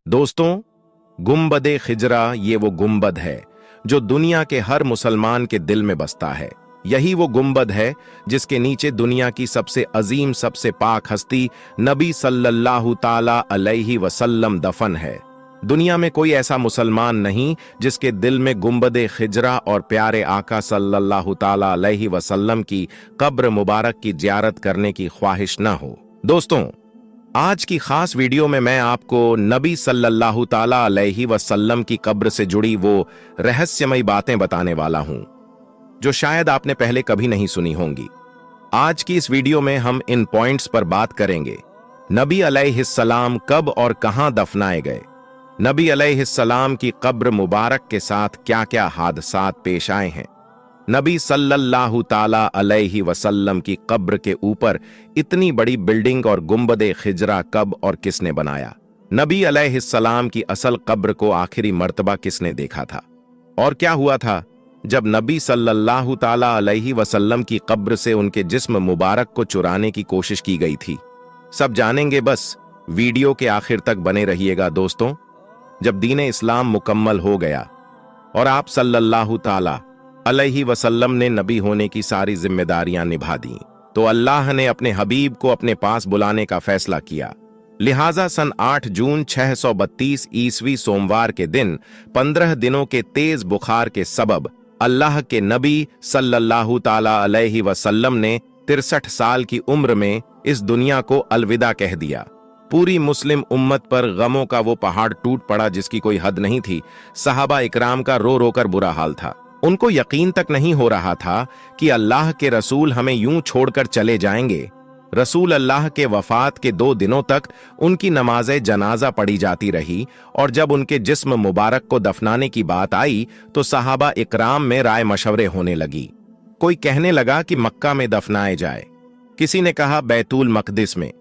दोस्तों, गुंबदे खिजरा ये वो गुंबद है जो दुनिया के हर मुसलमान के दिल में बसता है। यही वो गुंबद है जिसके नीचे दुनिया की सबसे अजीम, सबसे पाक हस्ती नबी सल्लल्लाहु ताला अलैहि वसल्लम दफन है। दुनिया में कोई ऐसा मुसलमान नहीं जिसके दिल में गुंबदे खिजरा और प्यारे आका सल्लल्लाहु ताला अलैहि वसल्लम की कब्र मुबारक की जियारत करने की ख्वाहिश न हो। दोस्तों, आज की खास वीडियो में मैं आपको नबी सल्लल्लाहु ताला अलैहि वसल्लम की कब्र से जुड़ी वो रहस्यमयी बातें बताने वाला हूं जो शायद आपने पहले कभी नहीं सुनी होंगी। आज की इस वीडियो में हम इन पॉइंट्स पर बात करेंगे। नबी अलैहिस्सलाम कब और कहां दफनाए गए, नबी अलैहिस्सलाम की कब्र मुबारक के साथ क्या क्या हादसात पेश आए हैं, नबी सल्लल्लाहु ताला अलैहि वसल्लम की कब्र के ऊपर इतनी बड़ी बिल्डिंग और गुंबदे खिजरा कब और किसने बनाया, नबी अलैहिस्सलाम की असल कब्र को आखिरी मर्तबा किसने देखा था, और क्या हुआ था जब नबी सल्लल्लाहु ताला अलैहि वसल्लम की कब्र से उनके जिस्म मुबारक को चुराने की कोशिश की गई थी। सब जानेंगे, बस वीडियो के आखिर तक बने रहिएगा। दोस्तों, जब दीन इस्लाम मुकम्मल हो गया और आप सल्लल्लाहु ताला अलैहि वसल्लम ने नबी होने की सारी जिम्मेदारियां निभा दी, तो अल्लाह ने अपने हबीब को अपने पास बुलाने का फैसला किया। लिहाजा सन 8 जून 632 ईस्वी सोमवार के दिन 15 दिनों के तेज बुखार के सबब अल्लाह के नबी सल्लल्लाहु ताला अलैहि वसल्लम ने 63 साल की उम्र में इस दुनिया को अलविदा कह दिया। पूरी मुस्लिम उम्मत पर गमों का वो पहाड़ टूट पड़ा जिसकी कोई हद नहीं थी। सहाबा इकराम का रो रो कर बुरा हाल था। उनको यकीन तक नहीं हो रहा था कि अल्लाह के रसूल हमें यूं छोड़कर चले जाएंगे। रसूल अल्लाह के वफात के 2 दिनों तक उनकी नमाज़े जनाजा पढ़ी जाती रही, और जब उनके जिस्म मुबारक को दफनाने की बात आई तो सहाबा इकराम में राय मशवरे होने लगी। कोई कहने लगा कि मक्का में दफनाए जाए, किसी ने कहा बैतुल मकदिस में,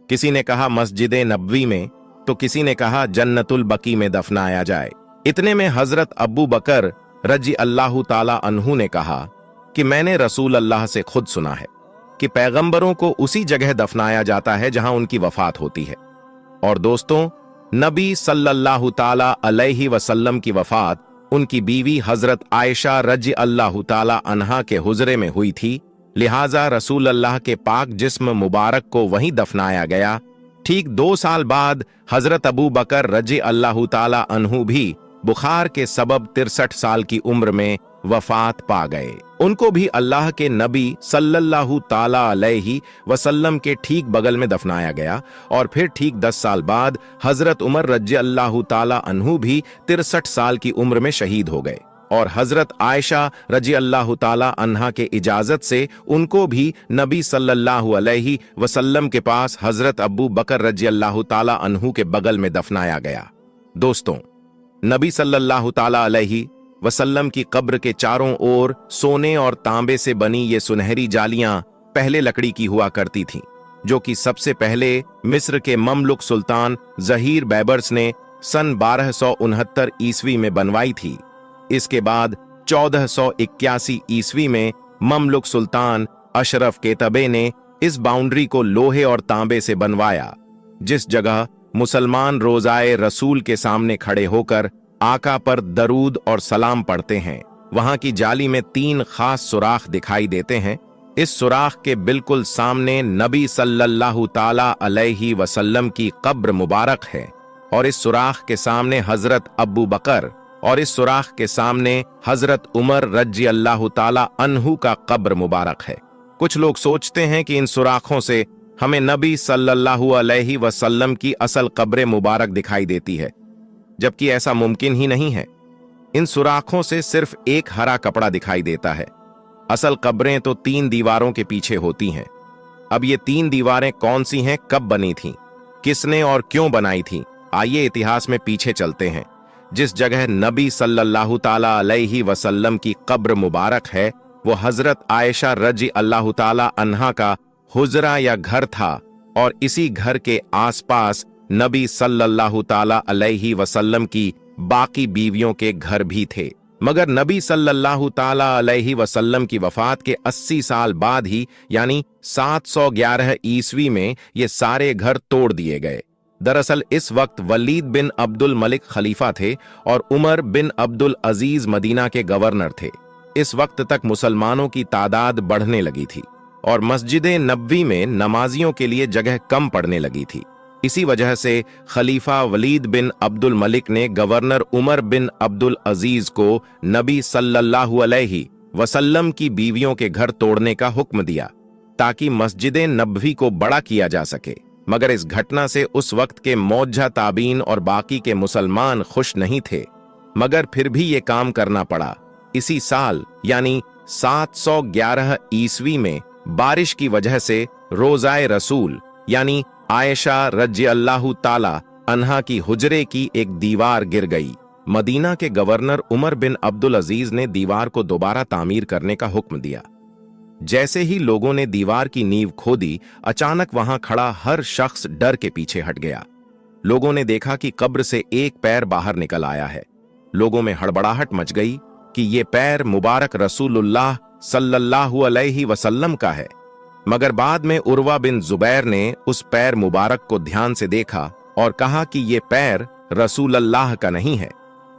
किसी ने कहा मस्जिद नबवी में, तो किसी ने कहा जन्नतुल बकी में दफनाया जाए। इतने में हजरत अबू बकर रजी अल्लाह ताला अन्हु ने कहा कि मैंने रसूल अल्लाह से खुद सुना है कि पैगंबरों को उसी जगह दफनाया जाता है जहां उनकी वफात होती है। और दोस्तों, नबी सल्लल्लाहु ताला अलैहि वसल्लम की वफात उनकी बीवी हजरत आयशा रजी अल्लाह ताला अन्हा के हुजरे में हुई थी। लिहाजा रसूल अल्लाह के पाक जिस्म मुबारक को वहीं दफनाया गया। ठीक 2 साल बाद हजरत अबू बकर रजी अल्लाह ताला अन्हु भी बुखार के सबब 63 साल की उम्र में वफात पा गए। उनको भी अल्लाह के नबी सल्लल्लाहु ताला अलैहि वसल्लम के ठीक बगल में दफनाया गया। और फिर ठीक 10 साल बाद हजरत उमर रजी अल्लाह ताला अन्हु भी 63 साल की उम्र में शहीद हो गए, और हजरत आयशा रजी अल्लाह ताला अन्हा के इजाजत से उनको भी नबी सल्लल्लाहु अलैहि वसल्लम के पास हजरत अबू बकर रजी अल्लाह ताला अन्हु के बगल में दफनाया गया। दोस्तों, नबी सल्लल्लाहु ताला अलैहि वसल्लम की कब्र के चारों ओर सोने और तांबे से बनी ये सुनहरी जालियां पहले लकड़ी की हुआ करती थीं, जो कि सबसे पहले मिस्र के ममलुक सुल्तान जहीर बैबर्स ने सन 1269 ईस्वी में बनवाई थी। इसके बाद 1481 ईस्वी में ममलुक सुल्तान अशरफ केतबे ने इस बाउंड्री को लोहे और तांबे से बनवाया। जिस जगह मुसलमान रोजाए रसूल के सामने खड़े होकर आका पर दरूद और सलाम पढ़ते हैं, वहां की जाली में 3 खास सुराख दिखाई देते हैं। इस सुराख के बिल्कुल सामने नबी सल्लल्लाहु ताला अलैहि वसल्लम की कब्र मुबारक है, और इस सुराख के सामने हजरत अबू बकर, और इस सुराख के सामने हजरत उमर रजी अल्लाह ताला अन्हु का कब्र मुबारक है। कुछ लोग सोचते हैं कि इन सुराखों से हमें नबी सल्लल्लाहु अलैहि वसल्लम की असल कब्र मुबारक दिखाई देती है, जबकि ऐसा मुमकिन ही नहीं है। इन सुराखों से सिर्फ एक हरा कपड़ा दिखाई देता है। असल कब्रें तो 3 दीवारों के पीछे होती हैं। अब ये 3 दीवारें कौन सी हैं, कब बनी थीं, किसने और क्यों बनाई थीं, आइए इतिहास में पीछे चलते हैं। जिस जगह नबी सल्लल्लाहु ताला अलैहि वसल्लम की कब्र मुबारक है वो हजरत आयशा रजी अल्लाह ताला अन्हा का हुजरा या घर था, और इसी घर के आसपास नबी सल्लल्लाहु ताला अलैहि वसल्लम की बाकी बीवियों के घर भी थे। मगर नबी सल्लल्लाहु ताला अलैहि वसल्लम की वफात के 80 साल बाद ही, यानी 711 ईस्वी में ये सारे घर तोड़ दिए गए। दरअसल इस वक्त वलीद बिन अब्दुल मलिक खलीफा थे और उमर बिन अब्दुल अजीज मदीना के गवर्नर थे। इस वक्त तक मुसलमानों की तादाद बढ़ने लगी थी और मस्जिद नबवी में नमाजियों के लिए जगह कम पड़ने लगी थी। इसी वजह से खलीफा वलीद बिन अब्दुल मलिक ने गवर्नर उमर बिन अब्दुल अजीज को नबी सल्लल्लाहु अलैहि वसल्लम की बीवियों के घर तोड़ने का हुक्म दिया ताकि मस्जिद नबवी को बड़ा किया जा सके। मगर इस घटना से उस वक्त के मौजूदा ताबीन और बाकी के मुसलमान खुश नहीं थे, मगर फिर भी ये काम करना पड़ा। इसी साल यानी 711 ईस्वी में बारिश की वजह से रोज़ाए रसूल यानी आयशा रज़ियल्लाहु ताला अन्हा की हुजरे की एक दीवार गिर गई। मदीना के गवर्नर उमर बिन अब्दुल अजीज ने दीवार को दोबारा तामीर करने का हुक्म दिया। जैसे ही लोगों ने दीवार की नींव खोदी, अचानक वहां खड़ा हर शख्स डर के पीछे हट गया। लोगों ने देखा कि कब्र से एक पैर बाहर निकल आया है। लोगों में हड़बड़ाहट मच गई कि ये पैर मुबारक रसूलुल्लाह सल्लल्लाहु अलैहि वसल्लम का है। मगर बाद में उर्वा बिन जुबैर ने उस पैर मुबारक को ध्यान से देखा और कहा कि ये पैर रसूलुल्लाह का नहीं है,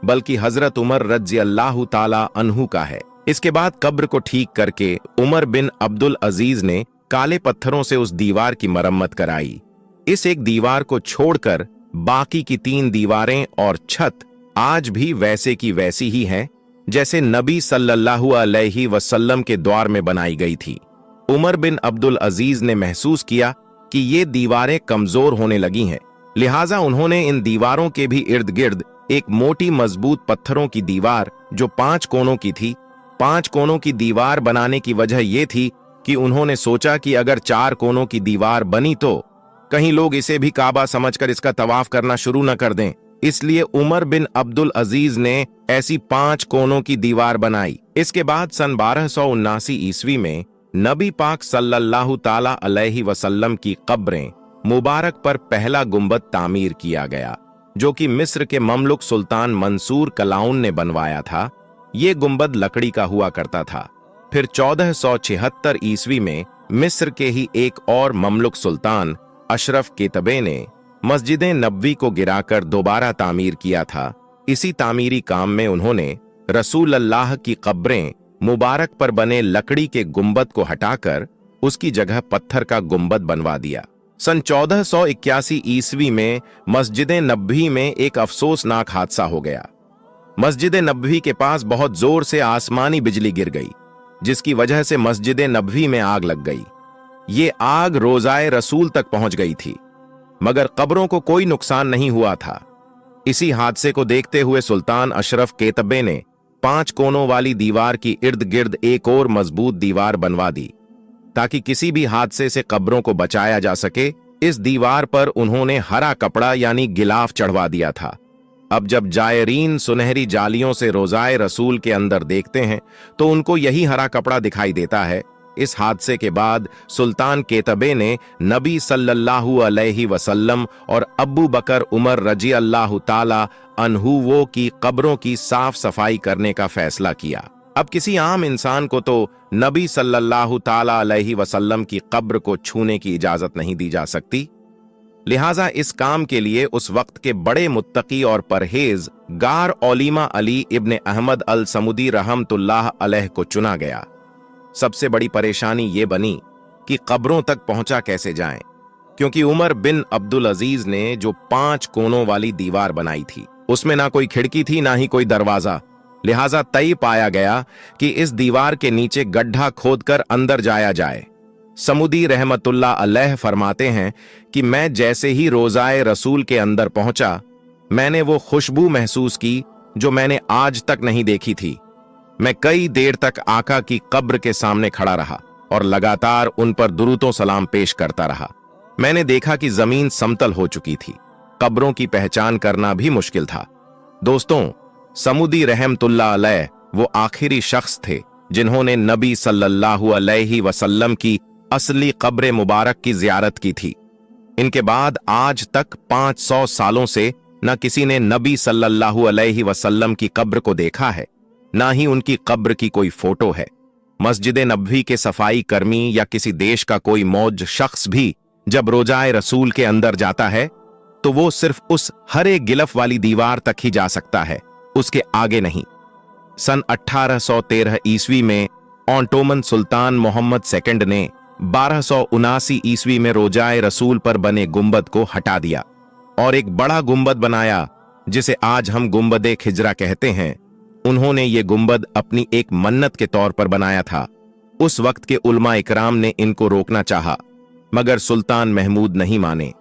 बल्कि हजरत उमर रज़ियल्लाहु ताला अन्हु का है। इसके बाद कब्र को ठीक करके उमर बिन अब्दुल अजीज ने काले पत्थरों से उस दीवार की मरम्मत कराई। इस एक दीवार को छोड़कर बाकी की 3 दीवारें और छत आज भी वैसे की वैसी ही हैं जैसे नबी सल्लल्लाहु अलैहि वसल्लम के द्वार में बनाई गई थी। उमर बिन अब्दुल अजीज ने महसूस किया कि ये दीवारें कमजोर होने लगी हैं, लिहाजा उन्होंने इन दीवारों के भी इर्द गिर्द एक मोटी मजबूत पत्थरों की दीवार जो 5 कोनों की थी। 5 कोनों की दीवार बनाने की वजह यह थी कि उन्होंने सोचा कि अगर 4 कोनों की दीवार बनी तो कहीं लोग इसे भी काबा समझकर इसका तवाफ करना शुरू न कर दें। इसलिए उमर बिन अब्दुल अजीज ने ऐसी 5 कोनों की दीवार बनाई। इसके बाद सन 1279 ईस्वी में नबी पाक सल्लल्लाहु ताला अलैहि वसल्लम की कब्रें मुबारक पर पहला गुंबद तामीर किया गया, जो कि मिस्र के ममलुक सुल्तान मंसूर कलाउन ने बनवाया था। ये गुंबद लकड़ी का हुआ करता था। फिर 1476 ईस्वी में मिस्र के ही एक और ममलुक सुल्तान अशरफ केतबे ने मस्जिद नबवी को गिराकर दोबारा तामीर किया था। इसी तामीरी काम में उन्होंने रसूल अल्लाह की कब्रें मुबारक पर बने लकड़ी के गुंबद को हटाकर उसकी जगह पत्थर का गुंबद बनवा दिया। सन 1481 ईस्वी में मस्जिद नबवी में एक अफसोसनाक हादसा हो गया। मस्जिद नबवी के पास बहुत जोर से आसमानी बिजली गिर गई, जिसकी वजह से मस्जिद नबवी में आग लग गई। ये आग रोज़ाए रसूल तक पहुंच गई थी, मगर कब्रों को कोई नुकसान नहीं हुआ था। इसी हादसे को देखते हुए सुल्तान अशरफ केतबे ने 5 कोनों वाली दीवार की इर्द गिर्द एक और मजबूत दीवार बनवा दी ताकि किसी भी हादसे से कब्रों को बचाया जा सके। इस दीवार पर उन्होंने हरा कपड़ा यानी गिलाफ चढ़वा दिया था। अब जब जायरीन सुनहरी जालियों से रोज़ाए रसूल के अंदर देखते हैं तो उनको यही हरा कपड़ा दिखाई देता है। इस हादसे के बाद सुल्तान केतबे ने नबी सल्लल्लाहु अलैहि वसल्लम और अब्बू बकर उमर रज़ियल्लाहु ताला अन्हुओं की कब्रों की साफ सफाई करने का फैसला किया। अब किसी आम इंसान को तो नबी सल्लल्लाहु ताला अलैहि वसल्लम की कब्र को छूने की इजाजत नहीं दी जा सकती, लिहाजा इस काम के लिए उस वक्त के बड़े मुत्तकी और परहेज गार औलीमा अली इब्ने अहमद अल समुदी रहमतुल्लाह अलैह को चुना गया। सबसे बड़ी परेशानी ये बनी कि कब्रों तक पहुंचा कैसे जाएं, क्योंकि उमर बिन अब्दुल अजीज ने जो 5 कोनों वाली दीवार बनाई थी उसमें ना कोई खिड़की थी ना ही कोई दरवाजा। लिहाजा तय पाया गया कि इस दीवार के नीचे गड्ढा खोदकर अंदर जाया जाए। समुदी रहमतुल्लाह अलैह फरमाते हैं कि मैं जैसे ही रोज़ाए रसूल के अंदर पहुंचा, मैंने वो खुशबू महसूस की जो मैंने आज तक नहीं देखी थी। मैं कई देर तक आका की कब्र के सामने खड़ा रहा और लगातार उन पर दुरूदो सलाम पेश करता रहा। मैंने देखा कि जमीन समतल हो चुकी थी, कब्रों की पहचान करना भी मुश्किल था। दोस्तों, समुदी रहमतुल्लाह अलैह वो आखिरी शख्स थे जिन्होंने नबी सल्लल्लाहु अलैहि वसल्लम की असली कब्र मुबारक की जियारत की थी। इनके बाद आज तक 500 सालों से न किसी ने नबी सल्लल्लाहु अलैहि वसल्लम की कब्र को देखा है, ना ही उनकी कब्र की कोई फोटो है। मस्जिद नबवी के सफाई कर्मी या किसी देश का कोई मौज शख्स भी जब रोज़ाए रसूल के अंदर जाता है तो वो सिर्फ उस हरे गिलफ वाली दीवार तक ही जा सकता है, उसके आगे नहीं। सन 1813 ईस्वी में ऑटोमन सुल्तान मोहम्मद सेकंड ने 1279 ईस्वी में रोजाए रसूल पर बने गुंबद को हटा दिया और एक बड़ा गुंबद बनाया जिसे आज हम गुंबदे खिजरा कहते हैं। उन्होंने ये गुंबद अपनी एक मन्नत के तौर पर बनाया था। उस वक्त के उलमा इकराम ने इनको रोकना चाहा, मगर सुल्तान महमूद नहीं माने।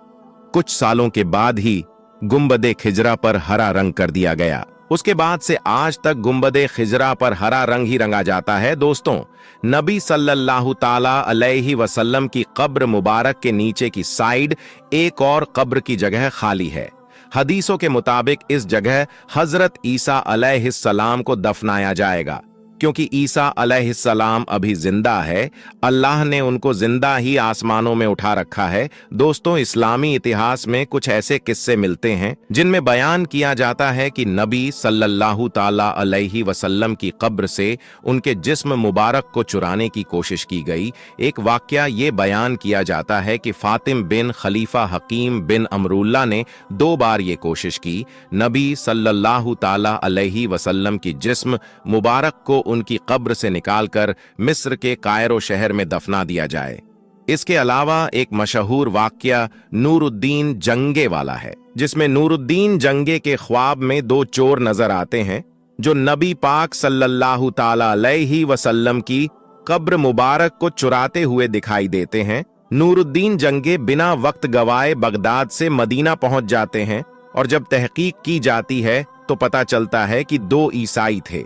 कुछ सालों के बाद ही गुंबदे खिजरा पर हरा रंग कर दिया गया। उसके बाद से आज तक गुंबदे खिजरा पर हरा रंग ही रंगा जाता है। दोस्तों, नबी सल्लल्लाहु ताला अलैहि वसल्लम की कब्र मुबारक के नीचे की साइड एक और कब्र की जगह खाली है। हदीसों के मुताबिक इस जगह हजरत ईसा अलैहिस्सलाम को दफनाया जाएगा, क्योंकि ईसा अलैहिस्सलाम अभी जिंदा है। अल्लाह ने उनको जिंदा ही आसमानों में उठा रखा है। दोस्तों, इस्लामी इतिहास में कुछ ऐसे किस्से मिलते हैं जिनमें बयान किया जाता है कि नबी सल्लल्लाहु ताला अलैहि वसल्लम की कब्र से उनके जिस्म मुबारक को चुराने की कोशिश की गई। एक वाकया ये बयान किया जाता है कि फातिम बिन खलीफा हकीम बिन अमरुल्ला ने 2 बार ये कोशिश की नबी सल्लल्लाहु ताला अलैहि वसल्लम की जिस्म मुबारक को उनकी कब्र से निकालकर मिस्र के कायरो शहर में दफना दिया जाए। इसके अलावा एक मशहूर वाकया नूरुद्दीन जंगे वाला है, जिसमें नूरुद्दीन जंगे के ख्वाब में 2 चोर नजर आते हैं जो नबी पाक सल्लल्लाहु ताला अलैहि वसल्लम की कब्र मुबारक को चुराते हुए दिखाई देते हैं। नूरुद्दीन जंगे बिना वक्त गवाए बगदाद से मदीना पहुंच जाते हैं और जब तहकीक की जाती है तो पता चलता है कि 2 ईसाई थे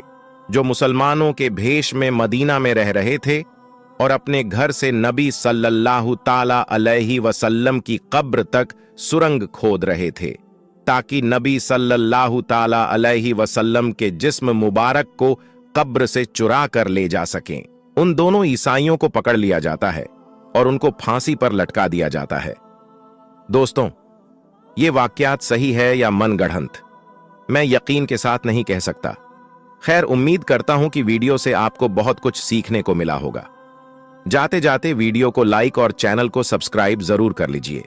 जो मुसलमानों के भेष में मदीना में रह रहे थे और अपने घर से नबी सल्लल्लाहु ताला अलैहि वसल्लम की कब्र तक सुरंग खोद रहे थे ताकि नबी सल्लल्लाहु ताला अलैहि वसल्लम के जिस्म मुबारक को कब्र से चुरा कर ले जा सकें। उन दोनों ईसाइयों को पकड़ लिया जाता है और उनको फांसी पर लटका दिया जाता है। दोस्तों, ये वाकयात सही है या मनगढ़ंत, मैं यकीन के साथ नहीं कह सकता। खैर, उम्मीद करता हूं कि वीडियो से आपको बहुत कुछ सीखने को मिला होगा। जाते जाते वीडियो को लाइक और चैनल को सब्सक्राइब जरूर कर लीजिए।